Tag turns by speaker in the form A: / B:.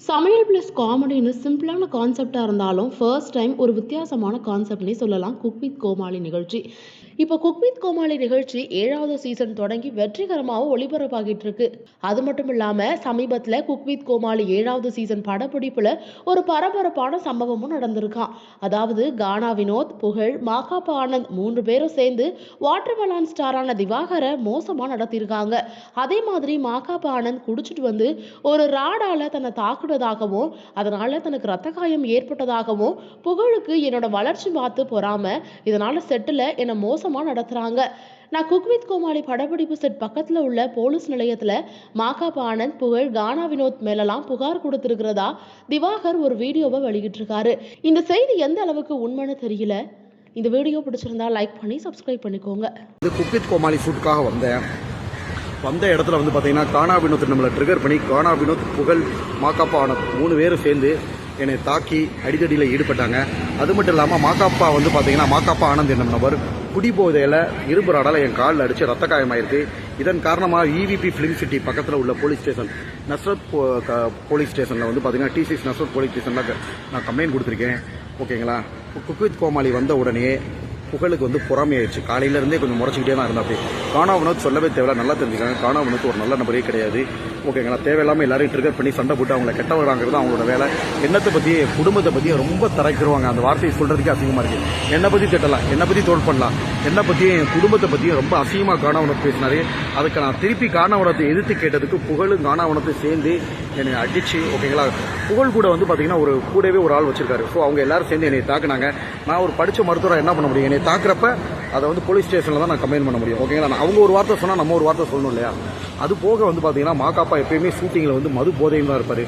A: சமையல் ப்ளஸ் காமெடின்னு சிம்பிளான கான்செப்டாக இருந்தாலும் ஃபர்ஸ்ட் டைம் ஒரு வித்தியாசமான கான்செப்ட்னே சொல்லலாம் குக் வித் கோமாளி நிகழ்ச்சி. இப்போ குக் வித் கோமாளி நிகழ்ச்சி 7வது சீசன் தொடங்கி வெற்றிகரமாக ஒளிபரப்பாகிட்டு இருக்கு. அது மட்டும் இல்லாமல் சமீபத்தில் குக் வித் கோமாளி 7வது சீசன் படப்பிடிப்பில் ஒரு பரபரப்பான சம்பவமும் நடந்திருக்கான். அதாவது கானா வினோத், புகழ், மாகாபா ஆனந்த் 3 பேரும் சேர்ந்து வாட்டர்மெலான் ஸ்டாரான திவாகரை மோசமாக நடத்தியிருக்காங்க. அதே மாதிரி மாகாபா ஆனந்த் குடிச்சிட்டு வந்து ஒரு ராடால தன்னை தாக்குனதாகவும் அதனால தனக்கு ரத்த காயம் ஏற்பட்டதாகவும் புகழுக்கு என்னோட வளர்ச்சி பார்த்து பொறாம இதனால செட்டில் என்னை மோசமா நடத்துறாங்க. நான் குக் வித் கோமாளி படப்பிடிப்பு செட் பக்கத்துல உள்ள போலீஸ் நிலையத்துல மாகாபா ஆனந்த், புகழ், கானா வினோத் மேலெல்லாம் புகார் கொடுத்திருக்கிறதா திவாகர் ஒரு வீடியோவை வெளியிட்டிருக்காரு. இந்த செய்தி எந்த அளவுக்கு உண்மைன்னு தெரியல. இந்த வீடியோ பிடிச்சிருந்தா லைக் பண்ணி சப்ஸ்கிரைப் பண்ணிக்கோங்க.
B: குக் வித் கோமாளி ஷூட்டுக்காக வந்த இடத்துல வந்து பார்த்தீங்கன்னா கானா வினோத் நம்மளை ட்ரிகர் பண்ணி கானா வினோத், புகழ், மாகாப்பா ஆனந்த் 3 பேரும் சேர்ந்து என்னை தாக்கி அடிதடியில் ஈடுபட்டாங்க. அது மட்டும் இல்லாமல் மாகாப்பா வந்து பார்த்தீங்கன்னா மாகாப்பா ஆனந்த் என்னும் நபர் குடிபோதையில் இரும்பு ராடால் என் காலில் அடித்து ரத்த காயமாயிருக்கு. இதன் காரணமாக இவிபி ஃபிலிம் சிட்டி பக்கத்தில் உள்ள போலீஸ் ஸ்டேஷன் நஸ்ரத் போலீஸ் ஸ்டேஷனில் வந்து பார்த்தீங்கன்னா T6 நஸ்ரத் போலீஸ் ஸ்டேஷனில் நான் கம்ப்ளைண்ட் கொடுத்துருக்கேன். ஓகேங்களா. குக் வித் கோமாளி வந்த உடனே புகழுக்கு வந்து பொறாமையாயிடுச்சு. காலையிலேருந்தே கொஞ்சம் முறைச்சிக்கிட்டே தான் இருந்தா. அப்படி கானா வினோத் சொல்லவே தேவையில்ல, நல்லா தெரிஞ்சுக்காங்க. கானா வினோத் ஒரு நல்ல நபரே கிடையாது. ஓகேங்களா. தேவையில்லாமல் எல்லாரையும் ட்ரிகர் பண்ணி சண்டை போட்டு அவங்கள கெட்டவராங்கிறது அவங்களோட வேலை. என்னத்தை பற்றி குடும்பத்தை பற்றி ரொம்ப தரைக்கிறவாங்க. அந்த வார்த்தையை சொல்கிறதுக்கே அசிங்கமாக இருக்குது. என்னை பற்றி திட்டலாம், என்னை பற்றி தோல் பண்ணலாம், என்னை பற்றியும் என் குடும்பத்தை பற்றியும் ரொம்ப அசிங்கமாக கானா வினோத் பேசினாரு. அதுக்கு நான் திருப்பி கானா வினோத்தை எதிர்த்து கேட்டதுக்கு புகழும் கானா வினோத்தையும் சேர்ந்து என்னை அடிச்சு, ஓகேங்களா. புகழ் கூட வந்து பார்த்தீங்கன்னா ஒரு கூடவே ஒரு ஆள் வச்சிருக்காரு. ஸோ அவங்க எல்லாரும் சேர்ந்து என்னை தாக்குனாங்க. நான் ஒரு படித்த மருத்துவராக என்ன பண்ண முடியும்? என்னை தாக்குறப்ப அதை வந்து போலீஸ் ஸ்டேஷனில் தான் நான் கம்ப்ளைண்ட் பண்ண முடியும். ஓகேங்களா. அவங்க ஒரு வார்த்தை சொன்னால் நம்ம ஒரு வார்த்தை சொல்லணும் இல்லையா. அது போக வந்து பார்த்தீங்கன்னா மாகாப்பா எப்பயுமே ஷூட்டிங்கில் வந்து மது போதையும் தான் இருப்பார்.